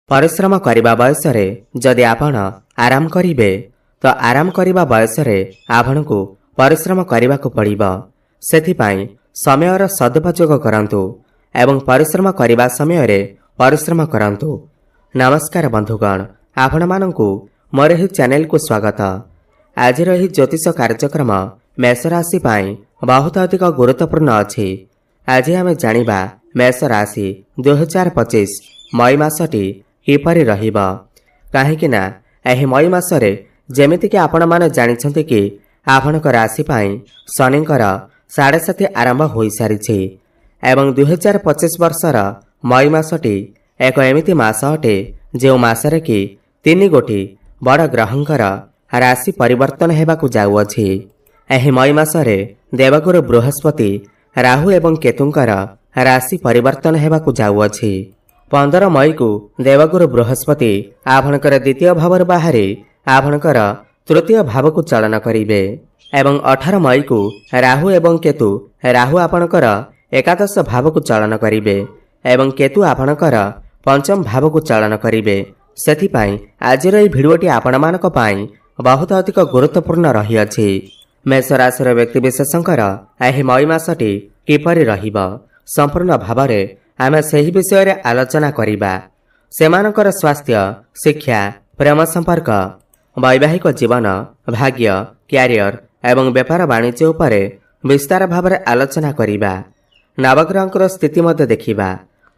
परिश्रम करने बयस जदि आपण आराम करेंगे तो आराम करने बयस आपण को परिश्रम करने को पड़ो। सेथिपाई समयर सदुपयोग करंतु एवं परिश्रम करने समय परिश्रम करंतु। नमस्कार बंधुगण, आपण मानंकु मोर ही चैनल को स्वागत। आज रही ज्योतिष कार्यक्रम मेष राशि पाई बहुत अधिक गुरुत्वपूर्ण अछि। आज आम जानिबा मेष राशि 2025 मई मासटी किपरि रहिबा। काहेकि ना एही मई मासरे जेमिति कि आपण माने जानिछन्ति कि आपणक राशि पाई शनिकर 7.5 आरंभ होई सारिछि एवं 2025 वर्षर मई मासटी एक एमिति मास अटे जो मासरे कि 3 गोटी बड़ ग्रहंकर राशि परिवर्तन हेबाकु जाउअछि। एही मई मासरे देवगुरु बृहस्पति राहु एवं केतुंकर राशि परिवर्तन हेबाकु जाउअछि। 15 मई को देवगुरु बृहस्पति आपणकर द्वितीय भावर बाहरी आपणकर तृतीय भाव को चलन करिवे एवं 18 मई को राहु एवं केतु राहु आपणकर एकादश भाव को चलन करिवे एवं केतु आपणकर पंचम भाव को चलन करिवे। सेथिपाई आजिर एही भिडियोटी आपण मानक पाई बहुत अधिक गुरुत्वपूर्ण रही अछि। मेष राशिर व्यक्ति विशेषकर एही मई मासटी किपरि रहिबा संपूर्ण भावरे आमे सही विषय रे आलोचना करिबा। सेमानकर स्वास्थ्य, शिक्षा, प्रेम संपर्क, वैवाहिक जीवन, भाग्य, क्यारियर एवं व्यापार वाणिज्य उपरे विस्तार भावरे आलोचना करिबा। नवग्रहंकर स्थिति मध्य देखिबा।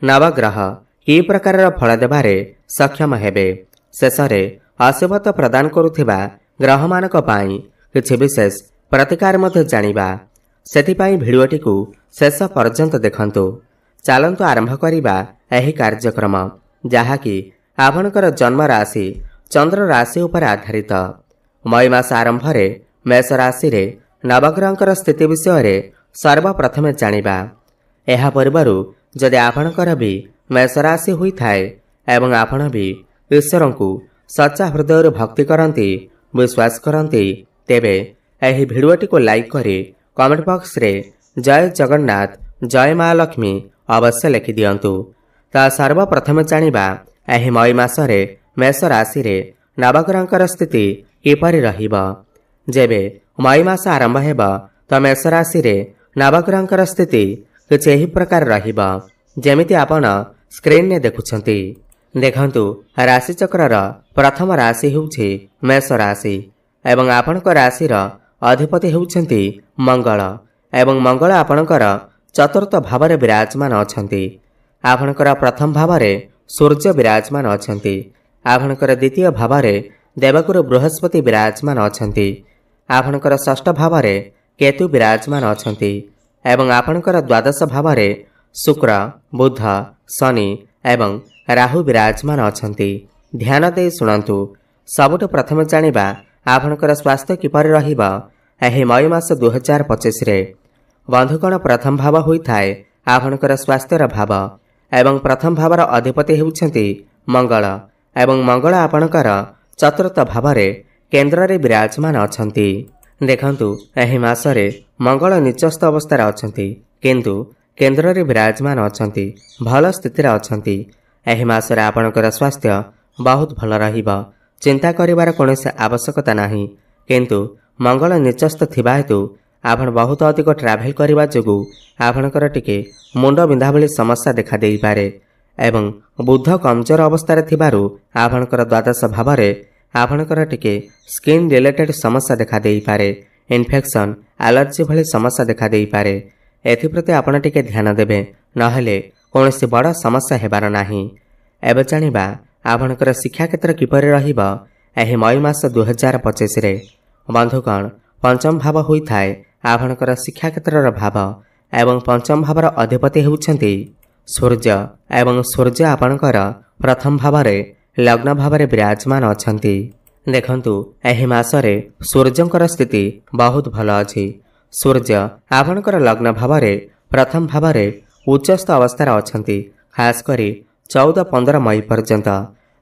नवग्रह कि प्रकार फल देबारे सक्षम हेबे। शेषरे अशुभता प्रदान करुथिबा ग्रह मानक पाई किछि विशेष प्रतिकार मध्य जानिबा। सेथिपाई भिडियोटी को शेष पर्यंत देखंतु। चलंतु आरंभ करिबा एही कार्यक्रम जहाँकि आपणकर जन्म राशि चंद्र राशि उपर आधारित। मई मास आरंभ मेष राशि रे नवग्रहंकर स्थिति विषय रे सर्वप्रथमे जानिबा। एहा पूर्वरु जदि आपणकर भी मेष राशि होई थाए एवं आपण भी ईश्वर को सच्चा हृदय भक्ति करंती विश्वास करंती तेबे एही भिडियोटी को लाइक करी कमेंट बॉक्स रे जय जगन्नाथ जय मां लक्ष्मी अवश्य लिखि दियंतु। ता सर्वप्रथमे जानिबा एही मई मासरे मेष राशि रे नवग्रहंकर स्थिति किपरि रहिबा। जेबे मई मास आरंभ हेबा तो मेष राशि रे नवग्रहंकर स्थिति किछि एही प्रकार रहिबा जेमिति आपण स्क्रीन ने देखुछंती। देखंतु राशि चक्रर प्रथम राशि हेउछि मेष राशि एवं आपणक राशिर अधिपति हेउछंती मंगल एवं मंगल आपणकर चतुर्थ भावरे विराजमान अछंती। आपणकर प्रथम भावरे सूर्य विराजमान अछंती। आपणकर द्वितीय भावरे देवगुरु बृहस्पति विराजमान अछंती। आपणकर षष्ठ भावरे केतु विराजमान अछंती एवं आपणकर द्वादश भावरे शुक्र, बुध, शनि एवं राहु विराजमान अछंती। ध्यान दे सुनंतु। सबुठ प्रथम जानिबा आपणकर स्वास्थ्य किपरि रहिबा एही मई मास 2025 रे। बंधुगण प्रथम भाव होई थाए आपणकर स्वास्थ्यर भाव एवं प्रथम भावर अधिपति हेउछंती मंगल एवं मंगल आपणकर चतुर्थ भावरे केंद्र रे विराजमान अछंती। देखंतु एही मासरे मंगल निचस्थ अवस्था रे अछंती किंतु केंद्र रे विराजमान अछंती, भल स्थिति रे अछंती। एही मासरे आपणकर स्वास्थ्य बहुत भल रहिबा। चिंता करिवार कोनोसी आवश्यकता नाही किंतु मंगल निचस्थ थिबा हेतु आपण बहुत अधिक ट्राभेल करने जोगु आपणकर टिके मुंड बिंधा भली समस्या देखा देई पारे एवं बुध कमजोर अवस्था थिबारु आपणकर द्वादश भावरे आपणकर टिके स्किन रिलेटेड समस्या देखा देई पारे। इन्फेक्शन, एलर्जी भली समस्या देखा देई पारे। एथिप्रति आपण टिके ध्यान देबे नहेले कोनोसी बड़ समस्या हेबार नाही। एबे जानिबा आपणकर शिक्षा क्षेत्र किपरि रहिबा एही मई मास 2025 रे। बंधुगण पंचम भाव होई थाए आपणकर शिक्षा क्षेत्रर भाव एवं पंचम भावर अधिपति हेउछंती सूर्य एवं सूर्य आपणकर प्रथम भावरे लग्न भावरे विराजमान अछंती। देखंतु एही मासरे सूर्यंकर स्थिति बहुत भल अछि। सूर्य आपणकर लग्न भावरे प्रथम भावरे उच्चस्थ अवस्था रे अछंती खास करी 14-15 मई पर्यंत।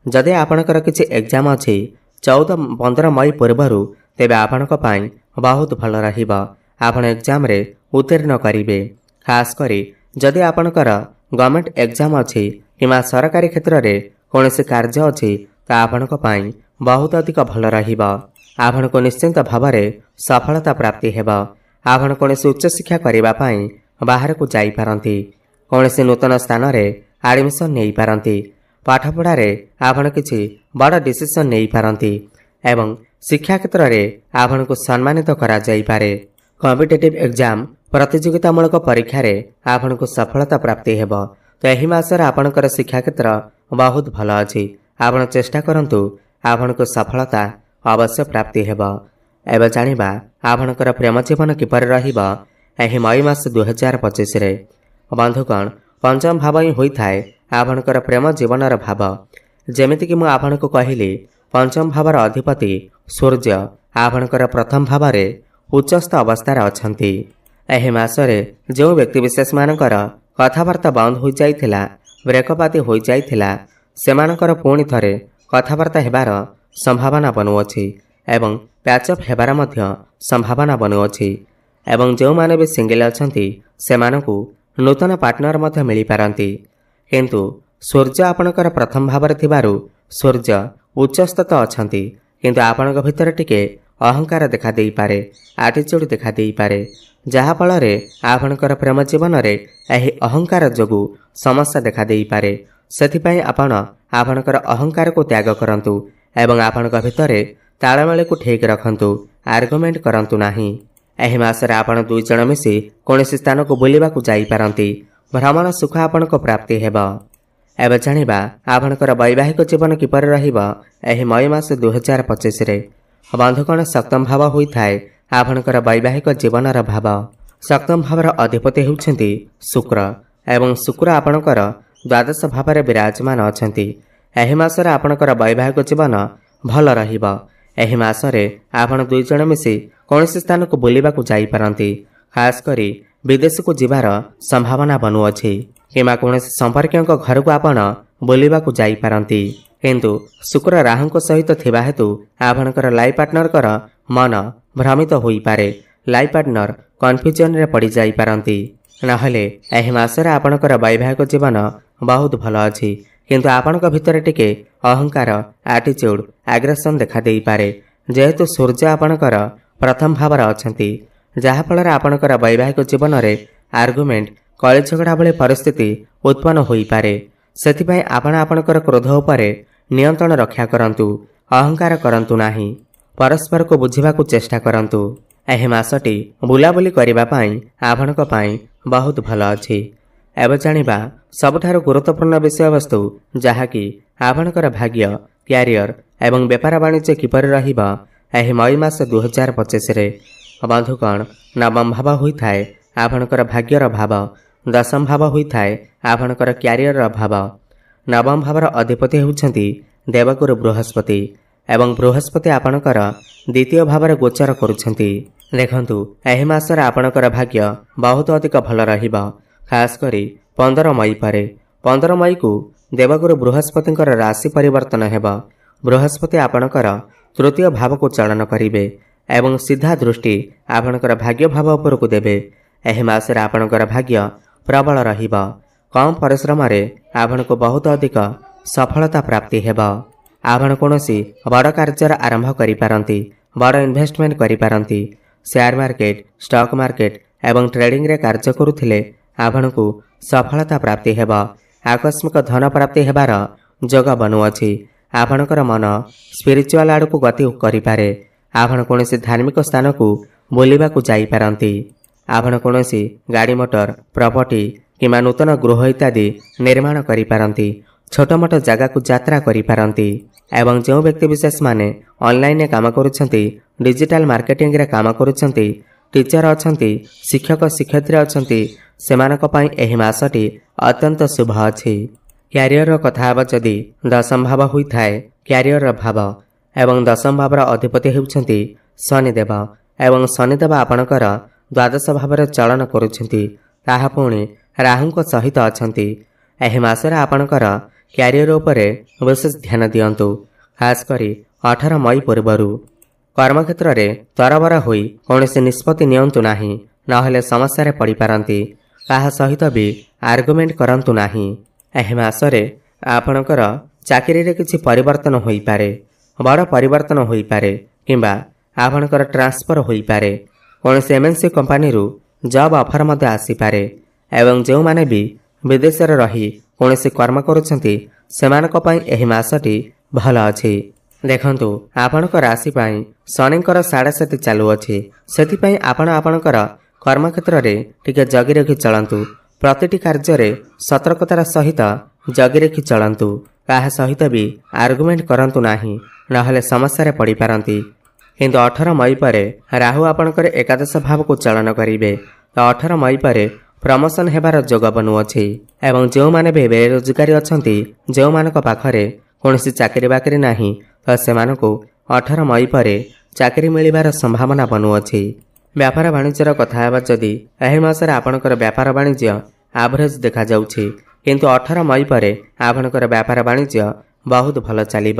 जदि आपणकर किछि एग्जाम अछि 14-15 मई पूर्वरु तेबे आपणक पाई बहुत भल रहिबा। आपण एग्जाम रे उत्तीर्ण करिवे। खास करी जदि आपणकर गवर्नमेंट एग्जाम अछि किमा सरकारी क्षेत्र रे କୌଣସି କାର୍ଯ୍ୟ ଅଛି ତାହା ଆପଣଙ୍କ ପାଇଁ ବହୁତ ଅଧିକ ଭଲ ରହିବ। ଆପଣଙ୍କୁ ନିଶ୍ଚିନ୍ତ ଭାବରେ ସଫଳତା ପ୍ରାପ୍ତି ହେବ। ଆପଣ କୌଣସି ଉଚ୍ଚଶିକ୍ଷା କରିବା ପାଇଁ ବାହାରକୁ ଯାଇପାରନ୍ତି। କୌଣସି ନୂତନ ସ୍ଥାନରେ ଆଡମିସନ୍ ନେଇପାରନ୍ତି। ପାଠପଢ଼ାରେ ଆପଣ କିଛି ବଡ଼ ଡିସିସନ୍ ନେଇପାରନ୍ତି ଏବଂ ଶିକ୍ଷା କ୍ଷେତ୍ରରେ ଆପଣଙ୍କୁ ସମ୍ମାନିତ କରାଯାଇପାରେ। କମ୍ପିଟେଟିଭ୍ ଏକ୍ଜାମ୍ ପ୍ରତିଯୋଗିତାମୂଳକ ପରୀକ୍ଷାରେ ଆପଣଙ୍କୁ ସଫଳତା ପ୍ରାପ୍ତି ହେବ। ତ ଏହି ମାସରେ ଆପଣଙ୍କର ଶିକ୍ଷା କ୍ଷେତ୍ର ବହୁତ ଭଲ ଅଛି। ଆପଣ ଚେଷ୍ଟା କରନ୍ତୁ, ଆପଣଙ୍କୁ ସଫଳତା ଅବଶ୍ୟ ପ୍ରାପ୍ତି ହେବ। ଏବେ ଜାଣିବା ଆପଣଙ୍କର ପ୍ରେମ ଜୀବନ କିପରି ରହିବ ଏହି ମଇ ମାସ 2025ରେ। ବନ୍ଧୁଗଣ, ପଞ୍ଚମ ଭାବ ହିଁ ହୋଇଥାଏ ଆପଣଙ୍କର ପ୍ରେମ ଜୀବନର ଭାବ। ଯେମିତିକି ମୁଁ ଆପଣଙ୍କୁ କହିଲି, ପଞ୍ଚମ ଭାବର ଅଧିପତି ସୂର୍ଯ୍ୟ ଆପଣଙ୍କର ପ୍ରଥମ ଭାବରେ ଉଚ୍ଚସ୍ଥ ଅବସ୍ଥାରେ ଅଛନ୍ତି। ଏହି ମାସରେ ଯେଉଁ ବ୍ୟକ୍ତିବିଶେଷମାନଙ୍କର କଥାବାର୍ତ୍ତା ବନ୍ଦ ହୋଇଯାଇଥିଲା, ବ୍ରେକଅପ୍ ଆଦି ହୋଇଯାଇଥିଲା, ସେମାନଙ୍କର ପୁଣି ଥରେ କଥାବାର୍ତ୍ତା ହେବାର ସମ୍ଭାବନା ବନୁଅଛି ଏବଂ ପ୍ୟାଚଅପ୍ ହେବାର ମଧ୍ୟ ସମ୍ଭାବନା ବନୁଅଛି। ଏବଂ ଯେଉଁମାନେ ବି ସିଙ୍ଗିଲ୍ ଅଛନ୍ତି ସେମାନଙ୍କୁ ନୂତନ ପାର୍ଟନର ମଧ୍ୟ ମିଳିପାରନ୍ତି। କିନ୍ତୁ ସୂର୍ଯ୍ୟ ଆପଣଙ୍କର ପ୍ରଥମ ଭାବରେ ଥିବାରୁ ସୂର୍ଯ୍ୟ ଉଚ୍ଚସ୍ଥ ତ ଅଛନ୍ତି, କିନ୍ତୁ ଆପଣଙ୍କ ଭିତରେ ଟିକେ ଅହଙ୍କାର ଦେଖାଦେଇପାରେ, ଆଟିଚ୍ୟୁଡ୍ ଦେଖାଦେଇପାରେ, ଯାହାଫଳରେ ଆପଣଙ୍କର ପ୍ରେମ ଜୀବନରେ ଏହି ଅହଙ୍କାର ଯୋଗୁଁ ସମସ୍ୟା ଦେଖାଦେଇପାରେ। ସେଥିପାଇଁ ଆପଣ ଆପଣଙ୍କର ଅହଙ୍କାରକୁ ତ୍ୟାଗ କରନ୍ତୁ ଏବଂ ଆପଣଙ୍କ ଭିତରେ ତାଳମେଳକୁ ଠିକ୍ ରଖନ୍ତୁ। ଆର୍ଗୁମେଣ୍ଟ କରନ୍ତୁ ନାହିଁ। ଏହି ମାସରେ ଆପଣ 2 ଜଣ ମିଶି କୌଣସି ସ୍ଥାନକୁ ବୁଲିବାକୁ ଯାଇପାରନ୍ତି। ଭ୍ରମଣ ସୁଖ ଆପଣଙ୍କୁ ପ୍ରାପ୍ତି ହେବ। ଏବେ ଜାଣିବା ଆପଣଙ୍କର ବୈବାହିକ ଜୀବନ କିପରି ରହିବ ଏହି ମଇ ମାସ 2025ରେ। ବନ୍ଧୁଗଣ, ସପ୍ତମ ଭାବ ହୋଇଥାଏ ଆପଣଙ୍କର ବୈବାହିକ ଜୀବନର ଭାବ। ସପ୍ତମ ଭାବର ଅଧିପତି ହେଉଛନ୍ତି ଶୁକ୍ର ଏବଂ ଶୁକ୍ର ଆପଣଙ୍କର ଦ୍ୱାଦଶ ଭାବରେ ବିରାଜମାନ ଅଛନ୍ତି। ଏହି ମାସରେ ଆପଣଙ୍କର ବୈବାହିକ ଜୀବନ ଭଲ ରହିବ। ଏହି ମାସରେ ଆପଣ 2 ଜଣ ମିଶି କୌଣସି ସ୍ଥାନକୁ ବୁଲିବାକୁ ଯାଇପାରନ୍ତି। ଖାସ୍ କରି ବିଦେଶକୁ ଯିବାର ସମ୍ଭାବନା ବନୁଅଛି କିମ୍ବା କୌଣସି ସମ୍ପର୍କୀୟଙ୍କ ଘରକୁ ଆପଣ ବୁଲିବାକୁ ଯାଇପାରନ୍ତି। କିନ୍ତୁ ଶୁକ୍ର ରାହୁଙ୍କ ସହିତ ଥିବା ହେତୁ ଆପଣଙ୍କର ଲାଇଫ୍ ପାର୍ଟନରଙ୍କର ମନ ଭ୍ରମିତ ହୋଇପାରେ। ଲାଇଫ୍ ପାର୍ଟନର କନଫ୍ୟୁଜନରେ ପଡ଼ିଯାଇପାରନ୍ତି। ନହେଲେ ଏହି ମାସରେ ଆପଣଙ୍କର ବୈବାହିକ ଜୀବନ ବହୁତ ଭଲ ଅଛି, କିନ୍ତୁ ଆପଣଙ୍କ ଭିତରେ ଟିକେ ଅହଙ୍କାର, ଆଟିଚ୍ୟୁଡ୍, ଆଗ୍ରେସନ୍ ଦେଖାଦେଇପାରେ। ଯେହେତୁ ସୂର୍ଯ୍ୟ ଆପଣଙ୍କର ପ୍ରଥମ ଭାବରେ ଅଛନ୍ତି, ଯାହାଫଳରେ ଆପଣଙ୍କର ବୈବାହିକ ଜୀବନରେ ଆର୍ଗୁମେଣ୍ଟ, କଳିଝଗଡ଼ା ଭଳି ପରିସ୍ଥିତି ଉତ୍ପନ୍ନ ହୋଇପାରେ। ସେଥିପାଇଁ ଆପଣ ଆପଣଙ୍କର କ୍ରୋଧ ଉପରେ ନିୟନ୍ତ୍ରଣ ରକ୍ଷା କରନ୍ତୁ। ଅହଙ୍କାର କରନ୍ତୁ ନାହିଁ। ପରସ୍ପରକୁ ବୁଝିବାକୁ ଚେଷ୍ଟା କରନ୍ତୁ। ଏହି ମାସଟି ବୁଲାବୁଲି କରିବା ପାଇଁ ଆପଣଙ୍କ ପାଇଁ ବହୁତ ଭଲ ଅଛି। ଏବେ ଜାଣିବା ସବୁଠାରୁ ଗୁରୁତ୍ୱପୂର୍ଣ୍ଣ ବିଷୟବସ୍ତୁ, ଯାହାକି ଆପଣଙ୍କର ଭାଗ୍ୟ, କ୍ୟାରିୟର ଏବଂ ବେପାର ବାଣିଜ୍ୟ କିପରି ରହିବ ଏହି ମଇ ମାସ 2025ରେ। ବନ୍ଧୁଗଣ, ନବମ ଭାବ ହୋଇଥାଏ ଆପଣଙ୍କର ଭାଗ୍ୟର ଭାବ। ଦଶମ ଭାବ ହୋଇଥାଏ ଆପଣଙ୍କର କ୍ୟାରିୟରର ଭାବ। ନବମ ଭାବର ଅଧିପତି ହେଉଛନ୍ତି ଦେବଗୁରୁ ବୃହସ୍ପତି ଏବଂ ବୃହସ୍ପତି ଆପଣଙ୍କର ଦ୍ୱିତୀୟ ଭାବରେ ଗୋଚର କରୁଛନ୍ତି। ଦେଖନ୍ତୁ, ଏହି ମାସରେ ଆପଣଙ୍କର ଭାଗ୍ୟ ବହୁତ ଅଧିକ ଭଲ ରହିବ। ଖାସ୍ କରି 15 ମଇ ପରେ। 15 ମଇକୁ ଦେବଗୁରୁ ବୃହସ୍ପତିଙ୍କର ରାଶି ପରିବର୍ତ୍ତନ ହେବ। ବୃହସ୍ପତି ଆପଣଙ୍କର ତୃତୀୟ ଭାବକୁ ଚଳନ କରିବେ ଏବଂ ସିଧା ଦୃଷ୍ଟି ଆପଣଙ୍କର ଭାଗ୍ୟ ଭାବ ଉପରକୁ ଦେବେ। ଏହି ମାସରେ ଆପଣଙ୍କର ଭାଗ୍ୟ ପ୍ରବଳ ରହିବ। କମ୍ ପରିଶ୍ରମରେ ଆପଣଙ୍କୁ ବହୁତ ଅଧିକ ସଫଳତା ପ୍ରାପ୍ତି ହେବ। ଆପଣ କୌଣସି ବଡ଼ କାର୍ଯ୍ୟର ଆରମ୍ଭ କରିପାରନ୍ତି, ବଡ଼ ଇନଭେଷ୍ଟମେଣ୍ଟ କରିପାରନ୍ତି। ସେୟାର ମାର୍କେଟ, ଷ୍ଟକ୍ ମାର୍କେଟ ଏବଂ ଟ୍ରେଡିଂରେ କାର୍ଯ୍ୟ କରୁଥିଲେ ଆପଣଙ୍କୁ ସଫଳତା ପ୍ରାପ୍ତି ହେବ। ଆକସ୍ମିକ ଧନ ପ୍ରାପ୍ତି ହେବାର ଯୋଗ ବନୁଅଛି। ଆପଣଙ୍କର ମନ ସ୍ପିରିଚୁଆଲ ଆଡ଼କୁ ଗତି କରିପାରେ। ଆପଣ କୌଣସି ଧାର୍ମିକ ସ୍ଥାନକୁ ବୁଲିବାକୁ ଯାଇପାରନ୍ତି। ଆପଣ କୌଣସି ଗାଡ଼ି ମଟର, ପ୍ରପର୍ଟି କିମ୍ବା ନୂତନ ଗୃହ ଇତ୍ୟାଦି ନିର୍ମାଣ କରିପାରନ୍ତି। ଛୋଟ ମୋଟ ଜାଗାକୁ ଯାତ୍ରା କରିପାରନ୍ତି। ଏବଂ ଯେଉଁ ବ୍ୟକ୍ତିବିଶେଷମାନେ ଅନଲାଇନରେ କାମ କରୁଛନ୍ତି, ଡିଜିଟାଲ ମାର୍କେଟିଂରେ କାମ କରୁଛନ୍ତି, ଟିଚର ଅଛନ୍ତି, ଶିକ୍ଷକ ଶିକ୍ଷୟିତ୍ରୀ ଅଛନ୍ତି, ସେମାନଙ୍କ ପାଇଁ ଏହି ମାସଟି ଅତ୍ୟନ୍ତ ଶୁଭ ଅଛି। କ୍ୟାରିୟରର କଥା ହେବ ଯଦି, ଦଶମ ଭାବ ହୋଇଥାଏ କ୍ୟାରିୟରର ଭାବ ଏବଂ ଦଶମ ଭାବର ଅଧିପତି ହେଉଛନ୍ତି ଶନିଦେବ ଏବଂ ଶନିଦେବ ଆପଣଙ୍କର ଦ୍ୱାଦଶ ଭାବରେ ଚଳନ କରୁଛନ୍ତି। ତାହା ପୁଣି ରାହୁଙ୍କ ସହିତ ଅଛନ୍ତି। ଏହି ମାସରେ ଆପଣଙ୍କର କ୍ୟାରିୟର ଉପରେ ବିଶେଷ ଧ୍ୟାନ ଦିଅନ୍ତୁ। ଖାସ୍ କରି 18 ମଇ ପୂର୍ବରୁ। କର୍ମକ୍ଷେତ୍ରରେ ତରବର ହୋଇ କୌଣସି ନିଷ୍ପତ୍ତି ନିଅନ୍ତୁ ନାହିଁ, ନହେଲେ ସମସ୍ୟାରେ ପଡ଼ିପାରନ୍ତି। କାହା ସହିତ ବି ଆର୍ଗୁମେଣ୍ଟ କରନ୍ତୁ ନାହିଁ। ଏହି ମାସରେ ଆପଣଙ୍କର ଚାକିରିରେ କିଛି ପରିବର୍ତ୍ତନ ହୋଇପାରେ, ବଡ଼ ପରିବର୍ତ୍ତନ ହୋଇପାରେ କିମ୍ବା ଆପଣଙ୍କର ଟ୍ରାନ୍ସଫର ହୋଇପାରେ। କୌଣସି MNC କମ୍ପାନୀରୁ ଜବ୍ ଅଫର ମଧ୍ୟ ଆସିପାରେ ଏବଂ ଯେଉଁମାନେ ବି ବିଦେଶରେ ରହି କୌଣସି କର୍ମ କରୁଛନ୍ତି ସେମାନଙ୍କ ପାଇଁ ଏହି ମାସଟି ଭଲ ଅଛି। ଦେଖନ୍ତୁ, ଆପଣଙ୍କ ରାଶି ପାଇଁ ଶନିଙ୍କର 7.5 ଚାଲୁଅଛି। ସେଥିପାଇଁ ଆପଣ ଆପଣଙ୍କର କର୍ମକ୍ଷେତ୍ରରେ ଟିକେ ଜଗି ରଖି ଚଳନ୍ତୁ। ପ୍ରତିଟି କାର୍ଯ୍ୟରେ ସତର୍କତାର ସହିତ ଜଗି ରଖି ଚଳନ୍ତୁ। କାହା ସହିତ ବି ଆର୍ଗୁମେଣ୍ଟ କରନ୍ତୁ ନାହିଁ, ନହେଲେ ସମସ୍ୟାରେ ପଡ଼ିପାରନ୍ତି। କିନ୍ତୁ 18 ମଇ ପରେ ରାହୁ ଆପଣଙ୍କର ଏକାଦଶ ଭାବକୁ ଚାଳନ କରିବେ। ତ 18 ମଇ ପରେ ପ୍ରମୋସନ ହେବାର ଯୋଗ ବନୁଅଛି ଏବଂ ଯେଉଁମାନେ ବି ବେରୋଜଗାରୀ ଅଛନ୍ତି, ଯେଉଁମାନଙ୍କ ପାଖରେ କୌଣସି ଚାକିରି ବାକିରି ନାହିଁ, ତ ସେମାନଙ୍କୁ 18 ମଇ ପରେ ଚାକିରି ମିଳିବାର ସମ୍ଭାବନା ବନୁଅଛି। ବ୍ୟାପାର ବାଣିଜ୍ୟର କଥା ହେବା ଯଦି ଏହି ମାସରେ ଆପଣଙ୍କର ବ୍ୟାପାର ବାଣିଜ୍ୟ ଆଭରେଜ ଦେଖାଯାଉଛି, କିନ୍ତୁ 18 ମଇ ପରେ ଆପଣଙ୍କର ବ୍ୟାପାର ବାଣିଜ୍ୟ ବହୁତ ଭଲ ଚାଲିବ।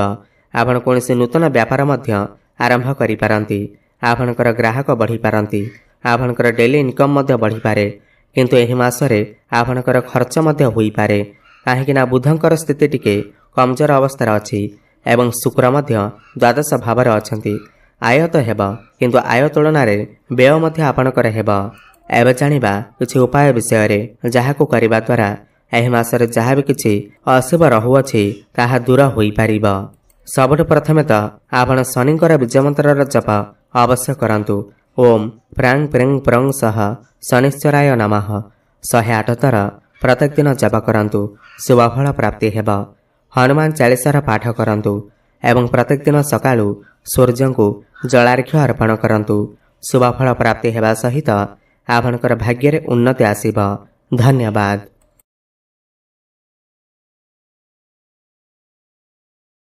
ଆପଣ କୌଣସି ନୂତନ ବ୍ୟାପାର ମଧ୍ୟ ଆରମ୍ଭ କରିପାରନ୍ତି। ଆପଣଙ୍କର ଗ୍ରାହକ ବଢ଼ିପାରନ୍ତି। ଆପଣଙ୍କର ଡେଲି ଇନକମ୍ ମଧ୍ୟ ବଢ଼ିପାରେ। କିନ୍ତୁ ଏହି ମାସରେ ଆପଣଙ୍କର ଖର୍ଚ୍ଚ ମଧ୍ୟ ହୋଇପାରେ, କାହିଁକିନା ବୁଧଙ୍କର ସ୍ଥିତି ଟିକେ କମଜୋର ଅବସ୍ଥାରେ ଅଛି ଏବଂ ଶୁକ୍ର ମଧ୍ୟ ଦ୍ୱାଦଶ ଭାବରେ ଅଛନ୍ତି। ଆୟ ତ ହେବ, କିନ୍ତୁ ଆୟ ତୁଳନାରେ ବ୍ୟୟ ମଧ୍ୟ ଆପଣଙ୍କର ହେବ। ଏବେ ଜାଣିବା କିଛି ଉପାୟ ବିଷୟରେ, ଯାହାକୁ କରିବା ଦ୍ୱାରା ଏହି ମାସରେ ଯାହା ବି କିଛି ଅଶୁଭ ରହୁଅଛି ତାହା ଦୂର ହୋଇପାରିବ। ସବୁଠୁ ପ୍ରଥମେ ତ ଆପଣ ଶନିଙ୍କର ବୀଜମନ୍ତ୍ରର ଜପ ଅବଶ୍ୟ କରନ୍ତୁ। ଓମ୍ ପ୍ରାଂ ପ୍ରିଂ ପ୍ରଂ ସହ ଶନିଶ୍ଚରାୟ ନମଃ 108 ଥର ପ୍ରତ୍ୟେକ ଦିନ ଜପ କରନ୍ତୁ। ଶୁଭଫଳ ପ୍ରାପ୍ତି ହେବ। ହନୁମାନ ଚାଳିଶାର ପାଠ କରନ୍ତୁ ଏବଂ ପ୍ରତ୍ୟେକ ଦିନ ସକାଳୁ ସୂର୍ଯ୍ୟଙ୍କୁ ଜଳାର୍ଘ୍ୟ ଅର୍ପଣ କରନ୍ତୁ। ଶୁଭଫଳ ପ୍ରାପ୍ତି ହେବା ସହିତ ଆପଣଙ୍କର ଭାଗ୍ୟରେ ଉନ୍ନତି ଆସିବ। ଧନ୍ୟବାଦ।